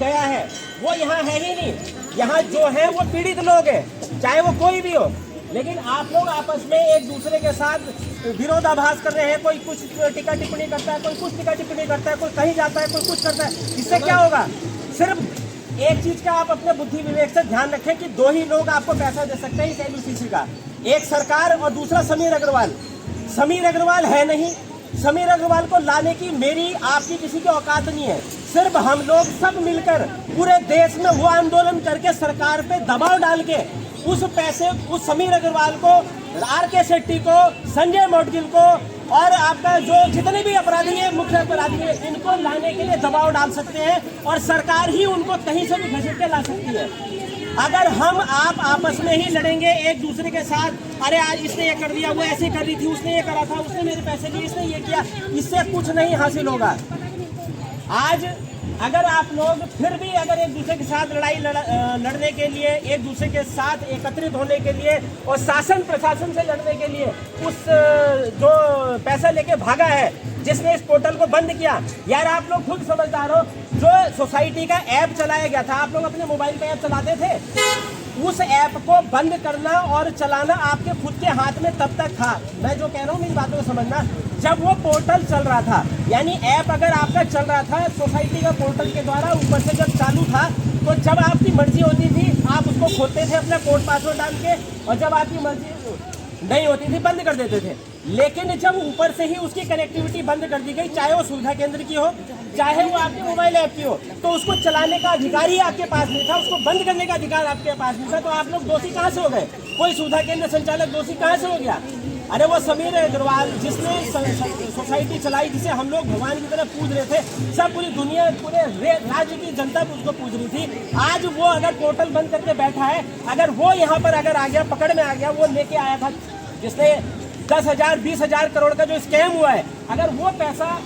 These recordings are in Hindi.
गया है वो यहाँ है ही नहीं। यहाँ जो है वो पीड़ित लोग हैं, चाहे वो कोई भी हो। लेकिन आप लोग आपस में एक दूसरे के साथ विरोधाभास कर रहे हैं। कोई कुछ टीका टिप्पणी करता है, कोई कुछ टीका टिप्पणी करता है, कोई कहीं जाता है, कोई कुछ करता है। इससे क्या होगा? सिर्फ एक चीज का आप अपने बुद्धि विवेक से ध्यान रखें कि दो ही लोग आपको पैसा दे सकते हैं इस LUCC का, एक सरकार और दूसरा समीर अग्रवाल। समीर अग्रवाल है नहीं, समीर अग्रवाल को लाने की मेरी आपकी किसी की औकात नहीं है। सिर्फ हम लोग सब मिलकर पूरे देश में वो आंदोलन करके सरकार पे दबाव डाल के उस पैसे, उस समीर अग्रवाल को, RK शेट्टी को, संजय मौडगिल को और आपका जो जितने भी अपराधी हैं, मुख्य अपराधी हैं, इनको लाने के लिए दबाव डाल सकते हैं और सरकार ही उनको कहीं से भी घसीट के ला सकती है। अगर हम आप आपस में ही लड़ेंगे एक दूसरे के साथ, अरे आज इसने ये कर दिया, वो ऐसे कर रही थी, उसने ये करा था, उसने मेरे पैसे लिए, इसने ये किया, इससे कुछ नहीं हासिल होगा। आज अगर आप लोग फिर भी अगर एक दूसरे के साथ लड़ने के लिए, एक दूसरे के साथ एकत्रित होने के लिए और शासन प्रशासन से लड़ने के लिए उस जो पैसा लेके भागा है, जिसने इस पोर्टल को बंद किया, यार आप लोग खुद समझदार हो। जो सोसाइटी का ऐप चलाया गया था, आप लोग अपने मोबाइल पे ऐप चलाते थे, उस ऐप को बंद करना और चलाना आपके खुद के हाथ में तब तक था। मैं जो कह रहा हूँ मेरी बातों को समझना। जब वो पोर्टल चल रहा था, यानी ऐप अगर आपका चल रहा था सोसाइटी का पोर्टल के द्वारा ऊपर से जब चालू था, तो जब आपकी मर्जी होती थी आप उसको खोलते थे अपना कोड पासवर्ड डाल के, और जब आपकी मर्जी नहीं होती थी बंद कर देते थे। लेकिन जब ऊपर से ही उसकी कनेक्टिविटी बंद कर दी गई, चाहे वो सुविधा केंद्र की हो, चाहे वो आपके मोबाइल ऐप की हो, तो उसको चलाने का अधिकार ही आपके पास नहीं था, उसको बंद करने का अधिकार आपके पास नहीं था। तो आप लोग दोषी कहाँ से हो गए? कोई सुविधा केंद्र संचालक दोषी कहाँ से हो गया? अरे वो समीर अग्रवाल जिसने सोसाइटी चलाई, जिसे हम लोग भगवान की तरह पूज रहे थे, सब पूरी दुनिया, पूरे राज्य की जनता उसको पूज रही थी, आज वो अगर पोर्टल बंद करके बैठा है, अगर वो यहाँ पर अगर आ गया, पकड़ में आ गया, वो लेके आया था जिसने 10,000 20,000 करोड़ का जो स्कैम हुआ है, अगर वो पैसा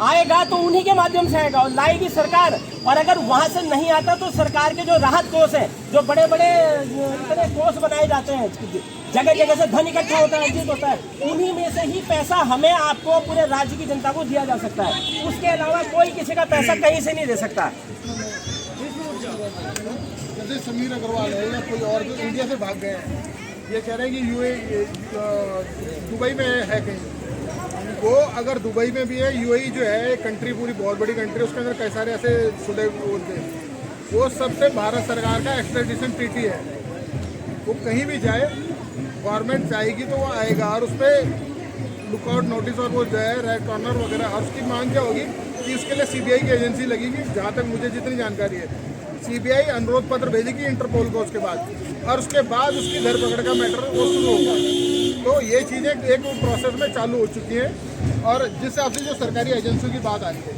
आएगा तो उन्हीं के माध्यम से आएगा और लाएगी सरकार। और अगर वहां से नहीं आता तो सरकार के जो राहत कोष है, जो बड़े बड़े इतने कोष बनाए जाते हैं, जगह जगह से धन इकट्ठा होता है, अर्जित होता है, उन्हीं में से ही पैसा हमें, आपको, पूरे राज्य की जनता को दिया जा सकता है। उसके अलावा कोई किसी का पैसा कहीं से नहीं दे सकता। जैसे समीर अग्रवाल है या कोई और जो इंडिया से भाग गए हैं, ये कह रहे हैं कि दुबई में है कहीं, वो अगर दुबई में भी है, UAE जो है कंट्री, पूरी बहुत बड़ी कंट्री, उसके अंदर कई सारे ऐसे सुडे बोलते हैं, वो सबसे भारत सरकार का एक्स्ट्राडिशन ट्रीटी है। वो कहीं भी जाए, गवर्नमेंट चाहेगी तो वो आएगा और उस पर लुकआउट नोटिस और वो जो है रेड कॉर्नर वगैरह। और उसकी मांग क्या होगी कि उसके लिए CBI की एजेंसी लगेगी। जहाँ तक मुझे जितनी जानकारी है, CBI अनुरोध पत्र भेजेगी इंटरपोल को, उसके बाद और उसके बाद उसकी धरपकड़ का मैटर वो शुरू होगा। तो ये चीज़ें एक प्रोसेस में चालू हो चुकी हैं। और जिस हिसाब से जो सरकारी एजेंसियों की बात आ रही है,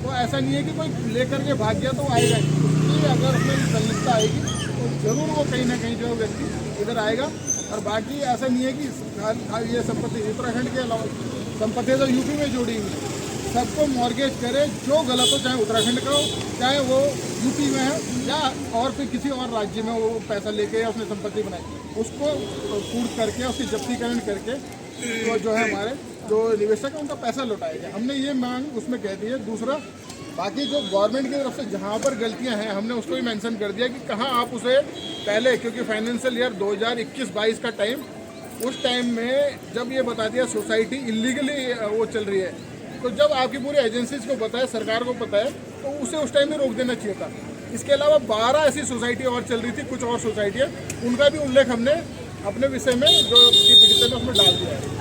तो ऐसा नहीं है कि कोई लेकर के भाग गया तो आएगा ही। उसकी अगर उसमें संलिप्तता आएगी तो जरूर वो कहीं ना कहीं जो व्यक्ति इधर आएगा। और बाकी ऐसा नहीं है कि ये संपत्ति उत्तराखंड के अलावा संपत्ति तो यूपी में जोड़ी हुई है, सबको मॉर्गेज करे। जो गलत हो, चाहे उत्तराखंड का हो, चाहे वो यूपी में है या और फिर किसी और राज्य में, वो पैसा लेके या उसने संपत्ति बनाई, उसको कूट करके उसकी जब्तीकरण करके तो जो है हमारे जो निवेशक है उनका पैसा लौटाएगा। हमने ये मांग उसमें कह दी है। दूसरा, बाकी जो गवर्नमेंट की तरफ से जहाँ पर गलतियाँ हैं, हमने उसको भी मेंशन कर दिया कि कहाँ आप उसे पहले, क्योंकि फाइनेंशियल ईयर 2021-22 का टाइम, उस टाइम में जब ये बता दिया सोसाइटी इलीगली वो चल रही है, तो जब आपकी पूरी एजेंसीज को पता है, सरकार को पता है, तो उसे उस टाइम में रोक देना चाहिए था। इसके अलावा 12 ऐसी सोसाइटी और चल रही थी, कुछ और सोसाइटियाँ, उनका भी उल्लेख हमने अपने विषय में जो पीड़ित है उसमें डाल दिया है।